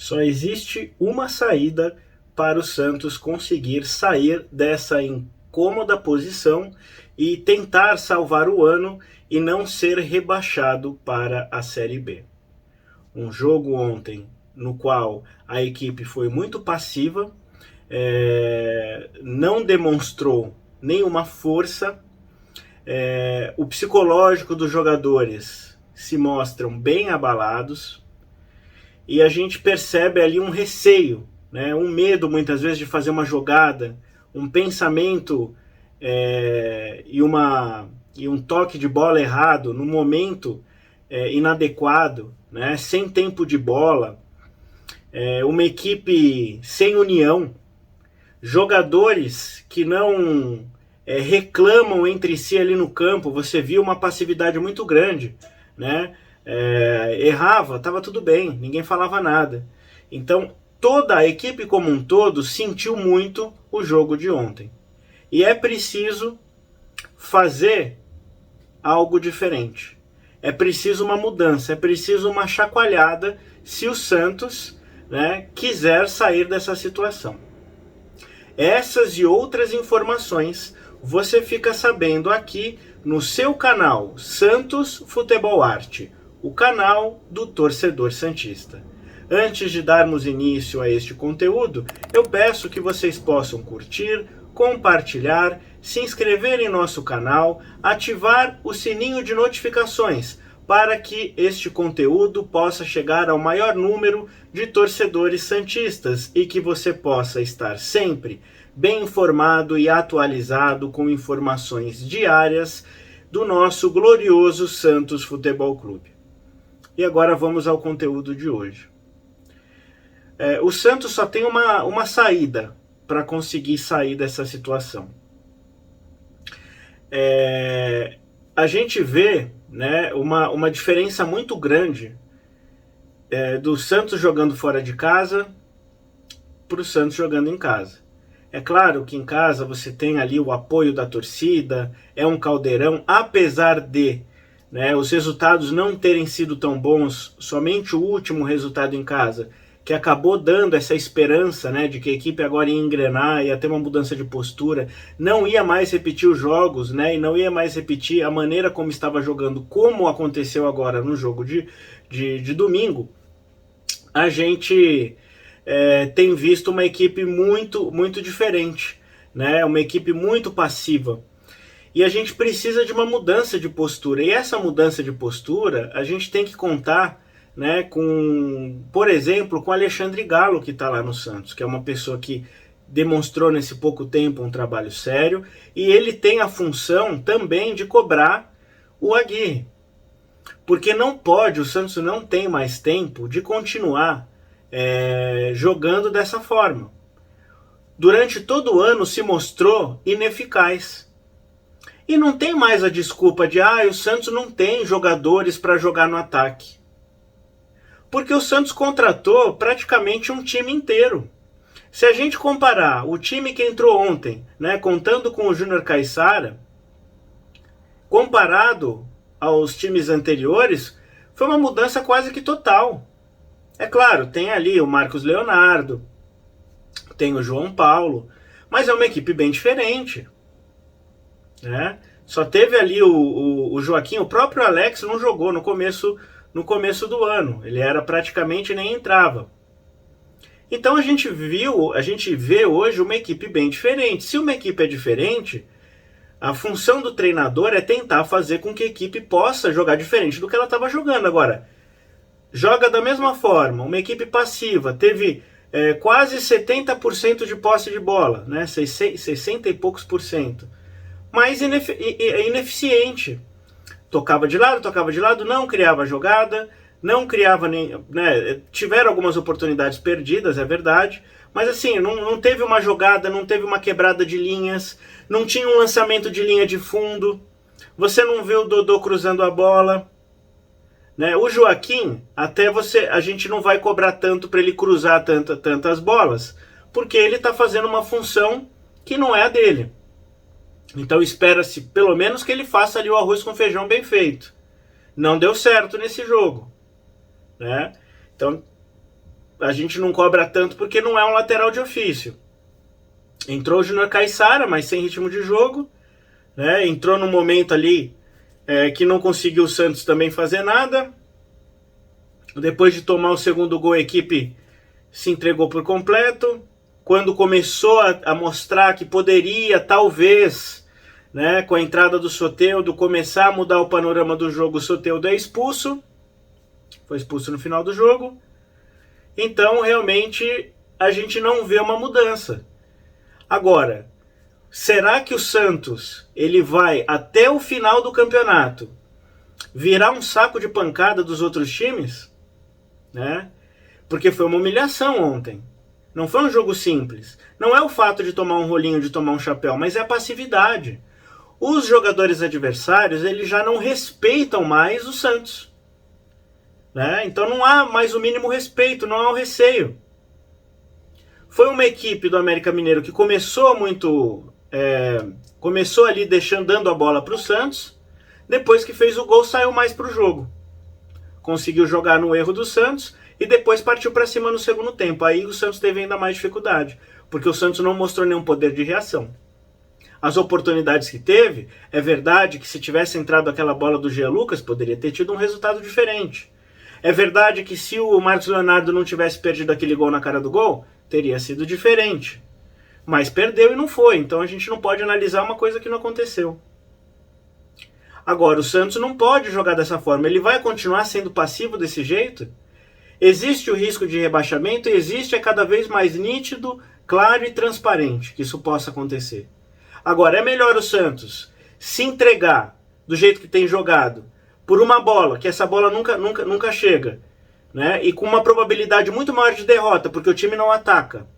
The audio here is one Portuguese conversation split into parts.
Só existe uma saída para o Santos conseguir sair dessa incômoda posição e tentar salvar o ano e não ser rebaixado para a Série B. Um jogo ontem no qual a equipe foi muito passiva, não demonstrou nenhuma força, o psicológico dos jogadores se mostram bem abalados e a gente percebe ali um receio, né, um medo muitas vezes de fazer uma jogada, um pensamento e um toque de bola errado no momento inadequado, né, sem tempo de bola, uma equipe sem união, jogadores que não reclamam entre si ali no campo. Você viu uma passividade muito grande, né? Errava, estava tudo bem, ninguém falava nada. Então toda a equipe como um todo sentiu muito o jogo de ontem. E é preciso fazer algo diferente. É preciso uma mudança, é preciso uma chacoalhada se o Santos, né, quiser sair dessa situação. Essas e outras informações você fica sabendo aqui no seu canal Santos Futebol Arte, o canal do torcedor santista. Antes de darmos início a este conteúdo, eu peço que vocês possam curtir, compartilhar, se inscrever em nosso canal, ativar o sininho de notificações para que este conteúdo possa chegar ao maior número de torcedores santistas e que você possa estar sempre bem informado e atualizado com informações diárias do nosso glorioso Santos Futebol Clube. E agora vamos ao conteúdo de hoje. O Santos só tem uma saída para conseguir sair dessa situação. A gente vê, né, uma diferença muito grande do Santos jogando fora de casa para o Santos jogando em casa. É claro que em casa você tem ali o apoio da torcida, é um caldeirão, apesar de, né, os resultados não terem sido tão bons, somente o último resultado em casa, que acabou dando essa esperança, né, de que a equipe agora ia engrenar, ia ter uma mudança de postura, não ia mais repetir os jogos, né, e não ia mais repetir a maneira como estava jogando, como aconteceu agora no jogo de domingo. A gente tem visto uma equipe muito, muito diferente, né, uma equipe muito passiva. E a gente precisa de uma mudança de postura, e essa mudança de postura a gente tem que contar, né, com, por exemplo, com o Alexandre Galo, que está lá no Santos, que é uma pessoa que demonstrou nesse pouco tempo um trabalho sério, e ele tem a função também de cobrar o Aguirre, porque não pode, o Santos não tem mais tempo de continuar jogando dessa forma. Durante todo o ano se mostrou ineficaz. E não tem mais a desculpa de o Santos não tem jogadores para jogar no ataque. Porque o Santos contratou praticamente um time inteiro. Se a gente comparar o time que entrou ontem, né, contando com o Júnior Caissara, comparado aos times anteriores, foi uma mudança quase que total. É claro, tem ali o Marcos Leonardo, tem o João Paulo, mas é uma equipe bem diferente, né? Só teve ali o Joaquim, o próprio Alex não jogou no começo do ano, ele era praticamente nem entrava. Então a gente vê hoje uma equipe bem diferente. Se uma equipe é diferente, a função do treinador é tentar fazer com que a equipe possa jogar diferente do que ela estava jogando. Agora, joga da mesma forma, uma equipe passiva, teve quase 70% de posse de bola, né? 60 e poucos por cento, mas ineficiente. Tocava de lado, não criava jogada, não criava nem, né, tiveram algumas oportunidades perdidas, é verdade, mas assim, não teve uma jogada, não teve uma quebrada de linhas, não tinha um lançamento de linha de fundo, você não vê o Dodô cruzando a bola, né? O Joaquim, a gente não vai cobrar tanto para ele cruzar tantas bolas, porque ele está fazendo uma função que não é a dele. Então espera-se pelo menos que ele faça ali o arroz com feijão bem feito. Não deu certo nesse jogo, né? Então a gente não cobra tanto porque não é um lateral de ofício. Entrou o Júnior Caissara, mas sem ritmo de jogo, né? Entrou num momento ali que não conseguiu o Santos também fazer nada. Depois de tomar o segundo gol, a equipe se entregou por completo. Quando começou a mostrar que poderia, talvez, né, com a entrada do Soteldo, começar a mudar o panorama do jogo, o Soteldo é expulso. Foi expulso no final do jogo. Então, realmente, a gente não vê uma mudança. Agora, será que o Santos ele vai, até o final do campeonato, virar um saco de pancada dos outros times? Né? Porque foi uma humilhação ontem. Não foi um jogo simples. Não é o fato de tomar um rolinho, de tomar um chapéu, mas é a passividade. Os jogadores adversários, eles já não respeitam mais o Santos. Né? Então não há mais o mínimo respeito, não há o receio. Foi uma equipe do América Mineiro que começou ali dando a bola para o Santos. Depois que fez o gol, saiu mais para o jogo. Conseguiu jogar no erro do Santos e depois partiu para cima no segundo tempo. Aí o Santos teve ainda mais dificuldade, porque o Santos não mostrou nenhum poder de reação. As oportunidades que teve, é verdade que se tivesse entrado aquela bola do Jean Lucas, poderia ter tido um resultado diferente. É verdade que se o Marcos Leonardo não tivesse perdido aquele gol na cara do gol, teria sido diferente. Mas perdeu e não foi, então a gente não pode analisar uma coisa que não aconteceu. Agora, o Santos não pode jogar dessa forma. Ele vai continuar sendo passivo desse jeito? Existe o risco de rebaixamento e existe, é cada vez mais nítido, claro e transparente que isso possa acontecer. Agora, é melhor o Santos se entregar do jeito que tem jogado por uma bola, que essa bola nunca chega, né? E com uma probabilidade muito maior de derrota, porque o time não ataca.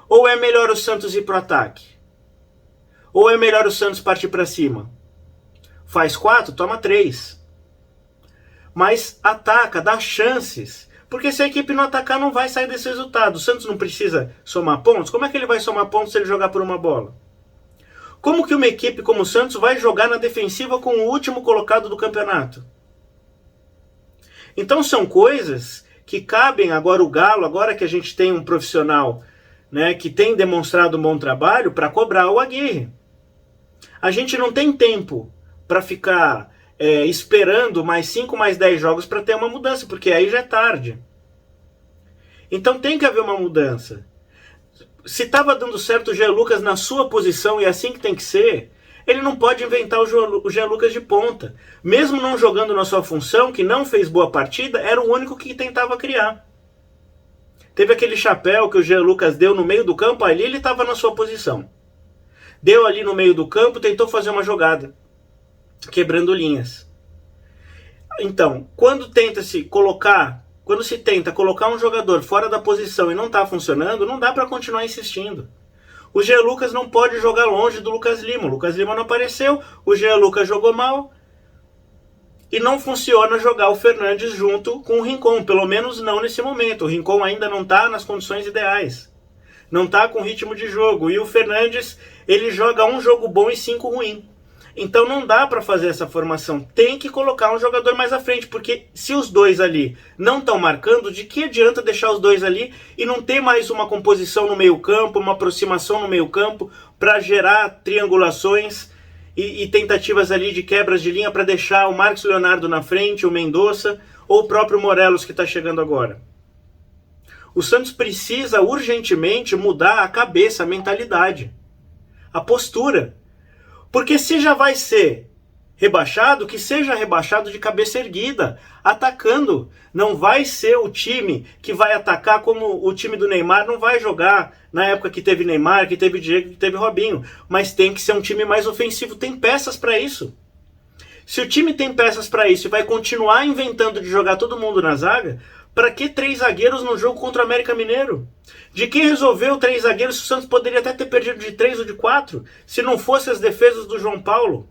Ou é melhor o Santos ir para o ataque? Ou é melhor o Santos partir para cima? Faz 4, toma 3. Mas ataca, dá chances. Porque se a equipe não atacar, não vai sair desse resultado. O Santos não precisa somar pontos. Como é que ele vai somar pontos se ele jogar por uma bola? Como que uma equipe como o Santos vai jogar na defensiva com o último colocado do campeonato? Então são coisas que cabem agora o Galo, agora que a gente tem um profissional, né, que tem demonstrado um bom trabalho, para cobrar o Aguirre. A gente não tem tempo para ficar esperando mais 5, mais 10 jogos para ter uma mudança, porque aí já é tarde. Então tem que haver uma mudança. Se estava dando certo o Jean Lucas na sua posição e é assim que tem que ser, ele não pode inventar o Jean Lucas de ponta. Mesmo não jogando na sua função, que não fez boa partida, era o único que tentava criar. Teve aquele chapéu que o Jean Lucas deu no meio do campo, ali ele estava na sua posição. Deu ali no meio do campo, tentou fazer uma jogada, quebrando linhas. Então, quando se tenta colocar um jogador fora da posição e não está funcionando, não dá para continuar insistindo. O Jean Lucas não pode jogar longe do Lucas Lima. O Lucas Lima não apareceu, o Jean Lucas jogou mal e não funciona jogar o Fernandes junto com o Rincon, pelo menos não nesse momento. O Rincon ainda não está nas condições ideais, não está com ritmo de jogo, e o Fernandes ele joga um jogo bom e 5 ruim. Então não dá para fazer essa formação, tem que colocar um jogador mais à frente, porque se os dois ali não estão marcando, de que adianta deixar os dois ali e não ter mais uma composição no meio campo, uma aproximação no meio campo para gerar triangulações e tentativas ali de quebras de linha para deixar o Marcos Leonardo na frente, o Mendonça ou o próprio Morelos que está chegando agora. O Santos precisa urgentemente mudar a cabeça, a mentalidade, a postura. Porque se já vai ser rebaixado, que seja rebaixado de cabeça erguida, atacando. Não vai ser o time que vai atacar como o time do Neymar não vai jogar na época que teve Neymar, que teve Diego, que teve Robinho. Mas tem que ser um time mais ofensivo, tem peças para isso. Se o time tem peças para isso e vai continuar inventando de jogar todo mundo na zaga, para que 3 zagueiros no jogo contra o América Mineiro? De que resolveu 3 zagueiros se o Santos poderia até ter perdido de 3 ou de 4, se não fossem as defesas do João Paulo?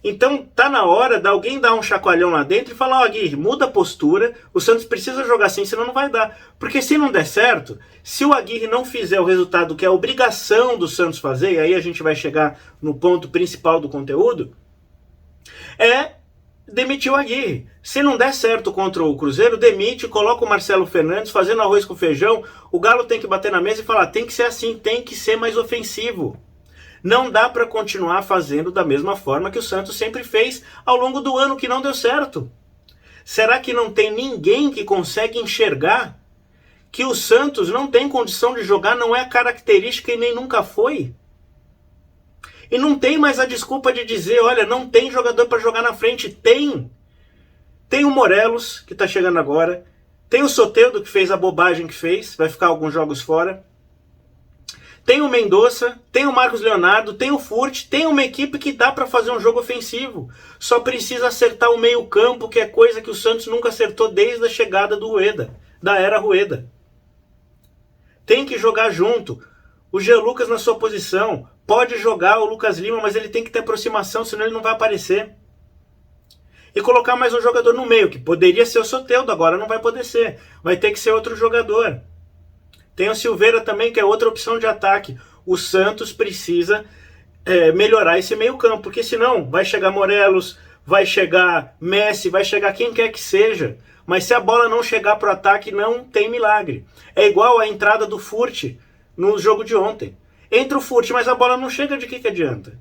Então tá na hora de alguém dar um chacoalhão lá dentro e falar, ó, Aguirre, muda a postura, o Santos precisa jogar assim, senão não vai dar. Porque se não der certo, se o Aguirre não fizer o resultado que é a obrigação do Santos fazer, e aí a gente vai chegar no ponto principal do conteúdo, é demitiu o Aguirre. Se não der certo contra o Cruzeiro, demite, coloca o Marcelo Fernandes fazendo arroz com feijão. O Galo tem que bater na mesa e falar, tem que ser assim, tem que ser mais ofensivo. Não dá para continuar fazendo da mesma forma que o Santos sempre fez ao longo do ano, que não deu certo. Será que não tem ninguém que consegue enxergar que o Santos não tem condição de jogar, não é característica e nem nunca foi? E não tem mais a desculpa de dizer, olha, não tem jogador para jogar na frente. Tem. Tem o Morelos, que está chegando agora. Tem o Soteldo, que fez a bobagem que fez, vai ficar alguns jogos fora. Tem o Mendonça, tem o Marcos Leonardo, tem o Furt, tem uma equipe que dá para fazer um jogo ofensivo. Só precisa acertar o meio campo, que é coisa que o Santos nunca acertou desde a chegada do Rueda, da era Rueda. Tem que jogar junto. O Jean Lucas na sua posição. Pode jogar o Lucas Lima, mas ele tem que ter aproximação, senão ele não vai aparecer. E colocar mais um jogador no meio, que poderia ser o Soteldo, agora não vai poder ser. Vai ter que ser outro jogador. Tem o Silveira também, que é outra opção de ataque. O Santos precisa melhorar esse meio campo, porque senão vai chegar Morelos, vai chegar Messi, vai chegar quem quer que seja. Mas se a bola não chegar para o ataque, não tem milagre. É igual a entrada do Furt no jogo de ontem. Entra o Furt, mas a bola não chega, de que adianta?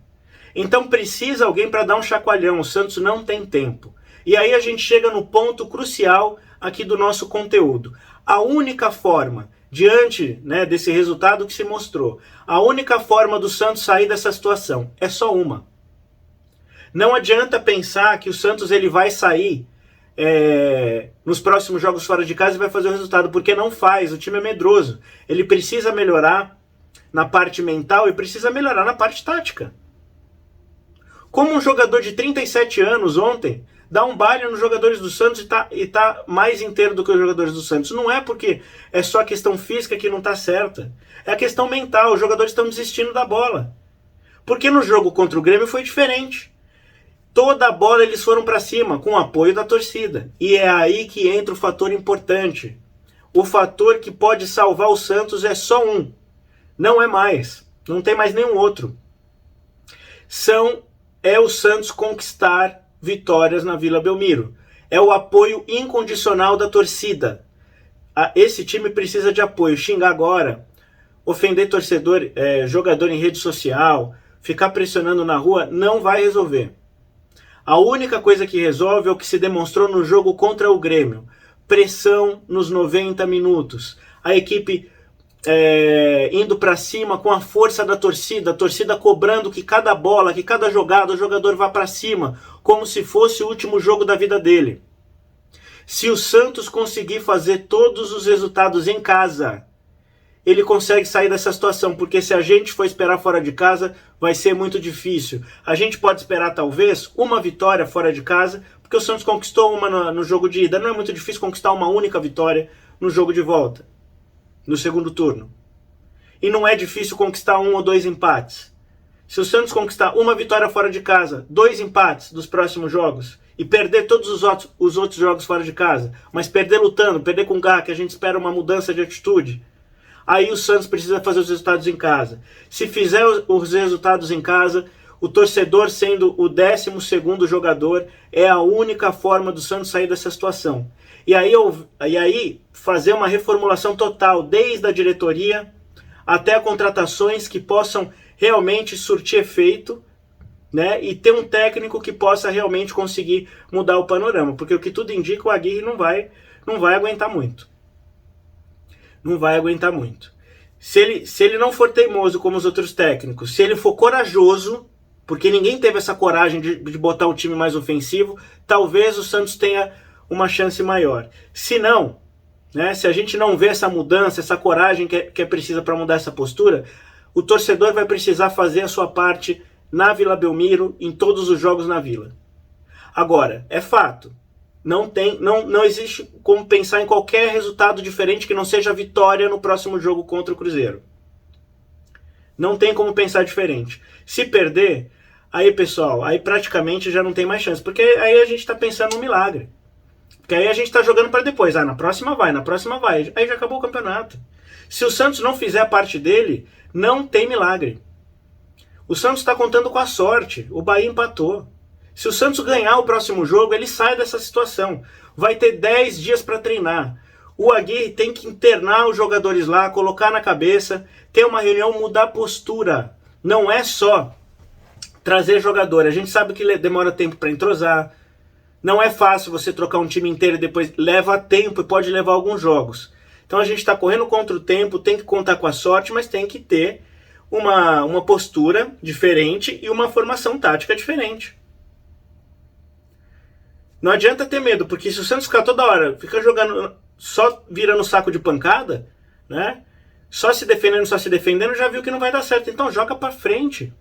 Então precisa alguém para dar um chacoalhão. O Santos não tem tempo. E aí a gente chega no ponto crucial aqui do nosso conteúdo. A única forma, diante desse resultado que se mostrou, a única forma do Santos sair dessa situação é só uma. Não adianta pensar que o Santos ele vai sair nos próximos jogos fora de casa e vai fazer o resultado, porque não faz. O time é medroso. Ele precisa melhorar na parte mental e precisa melhorar na parte tática. Como um jogador de 37 anos ontem dá um baile nos jogadores do Santos e tá mais inteiro do que os jogadores do Santos. Não é porque é só a questão física que não tá certa. É a questão mental. Os jogadores estão desistindo da bola. Porque no jogo contra o Grêmio foi diferente. Toda a bola eles foram para cima, com o apoio da torcida. E é aí que entra o fator importante. O fator que pode salvar o Santos é só um. Não é mais. Não tem mais nenhum outro. É o Santos conquistar vitórias na Vila Belmiro. É o apoio incondicional da torcida. Esse time precisa de apoio. Xingar agora, ofender torcedor, jogador em rede social, ficar pressionando na rua, não vai resolver. A única coisa que resolve é o que se demonstrou no jogo contra o Grêmio. Pressão nos 90 minutos. A equipe indo para cima com a força da torcida, a torcida cobrando que cada bola, que cada jogada, o jogador vá para cima, como se fosse o último jogo da vida dele. Se o Santos conseguir fazer todos os resultados em casa, ele consegue sair dessa situação, porque se a gente for esperar fora de casa, vai ser muito difícil. A gente pode esperar talvez uma vitória fora de casa, porque o Santos conquistou uma no jogo de ida. Não é muito difícil conquistar uma única vitória no jogo de volta, no segundo turno. E não é difícil conquistar 1 ou 2 empates. Se o Santos conquistar uma vitória fora de casa, 2 empates dos próximos jogos, e perder todos os outros jogos fora de casa, mas perder lutando, perder com garra, que a gente espera uma mudança de atitude, aí o Santos precisa fazer os resultados em casa. Se fizer os resultados em casa, o torcedor sendo o 12º jogador, é a única forma do Santos sair dessa situação. E aí fazer uma reformulação total, desde a diretoria até contratações que possam realmente surtir efeito, e ter um técnico que possa realmente conseguir mudar o panorama, porque o que tudo indica, o Aguirre não vai aguentar muito. Não vai aguentar muito. Se ele não for teimoso como os outros técnicos, se ele for corajoso, porque ninguém teve essa coragem de botar um time mais ofensivo, talvez o Santos tenha uma chance maior. Se não, se a gente não vê essa mudança, essa coragem que é precisa para mudar essa postura, o torcedor vai precisar fazer a sua parte na Vila Belmiro, em todos os jogos na Vila. Agora, é fato, não existe como pensar em qualquer resultado diferente que não seja a vitória no próximo jogo contra o Cruzeiro. Não tem como pensar diferente. Se perder, aí pessoal, aí praticamente já não tem mais chance, porque aí a gente está pensando num milagre. Porque aí a gente está jogando para depois. Na próxima vai. Aí já acabou o campeonato. Se o Santos não fizer a parte dele, não tem milagre. O Santos está contando com a sorte. O Bahia empatou. Se o Santos ganhar o próximo jogo, ele sai dessa situação. Vai ter 10 dias para treinar. O Aguirre tem que internar os jogadores lá, colocar na cabeça, ter uma reunião, mudar a postura. Não é só trazer jogador. A gente sabe que demora tempo para entrosar. Não é fácil você trocar um time inteiro e depois leva tempo e pode levar alguns jogos. Então a gente está correndo contra o tempo, tem que contar com a sorte, mas tem que ter uma postura diferente e uma formação tática diferente. Não adianta ter medo, porque se o Santos ficar toda hora, fica jogando, só virando saco de pancada, né? Só se defendendo, já viu que não vai dar certo. Então joga pra frente.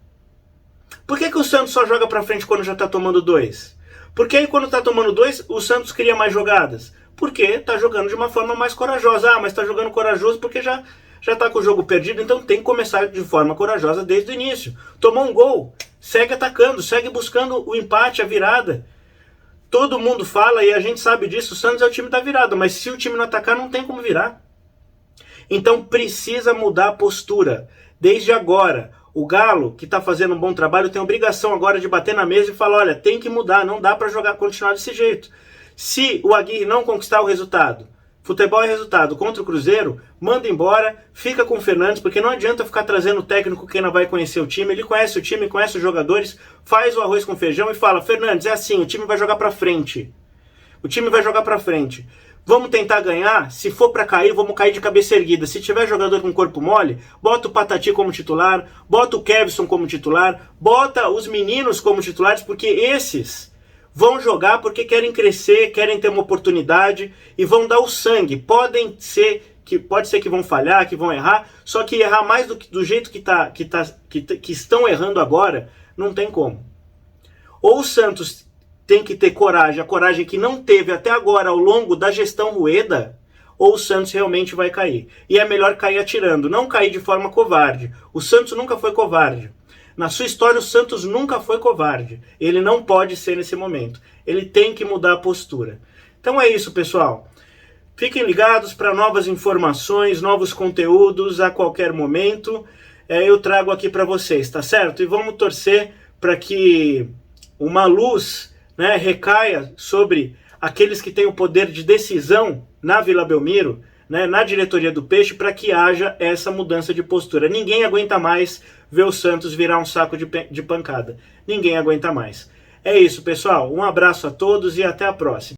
Por que o Santos só joga pra frente quando já tá tomando 2? Porque aí quando tá tomando 2, o Santos cria mais jogadas. Porque tá jogando de uma forma mais corajosa. Ah, mas tá jogando corajoso porque já tá com o jogo perdido, então tem que começar de forma corajosa desde o início. Tomou um gol, segue atacando, segue buscando o empate, a virada. Todo mundo fala, e a gente sabe disso, o Santos é o time da virada, mas se o time não atacar, não tem como virar. Então precisa mudar a postura, desde agora. O Galo, que está fazendo um bom trabalho, tem a obrigação agora de bater na mesa e falar, olha, tem que mudar, não dá para continuar desse jeito. Se o Aguirre não conquistar o resultado, futebol é resultado, contra o Cruzeiro, manda embora, fica com o Fernandes, porque não adianta ficar trazendo o técnico que não vai conhecer o time, ele conhece o time, conhece os jogadores, faz o arroz com feijão e fala, Fernandes, é assim, o time vai jogar pra frente. O time vai jogar pra frente. Vamos tentar ganhar, se for pra cair, vamos cair de cabeça erguida. Se tiver jogador com corpo mole, bota o Patati como titular, bota o Kevson como titular, bota os meninos como titulares, porque esses vão jogar porque querem crescer, querem ter uma oportunidade e vão dar o sangue. Pode ser que vão falhar, que vão errar, só que errar mais do jeito que estão errando agora, não tem como. Ou o Santos tem que ter coragem, a coragem que não teve até agora ao longo da gestão Rueda, ou o Santos realmente vai cair. E é melhor cair atirando, não cair de forma covarde. O Santos nunca foi covarde. Na sua história, o Santos nunca foi covarde. Ele não pode ser nesse momento. Ele tem que mudar a postura. Então é isso, pessoal. Fiquem ligados para novas informações, novos conteúdos a qualquer momento. Eu trago aqui para vocês, tá certo? E vamos torcer para que uma luz, né, recaia sobre aqueles que têm o poder de decisão na Vila Belmiro, né, na diretoria do Peixe, para que haja essa mudança de postura. Ninguém aguenta mais ver o Santos virar um saco de pancada. Ninguém aguenta mais. É isso, pessoal. Um abraço a todos e até a próxima.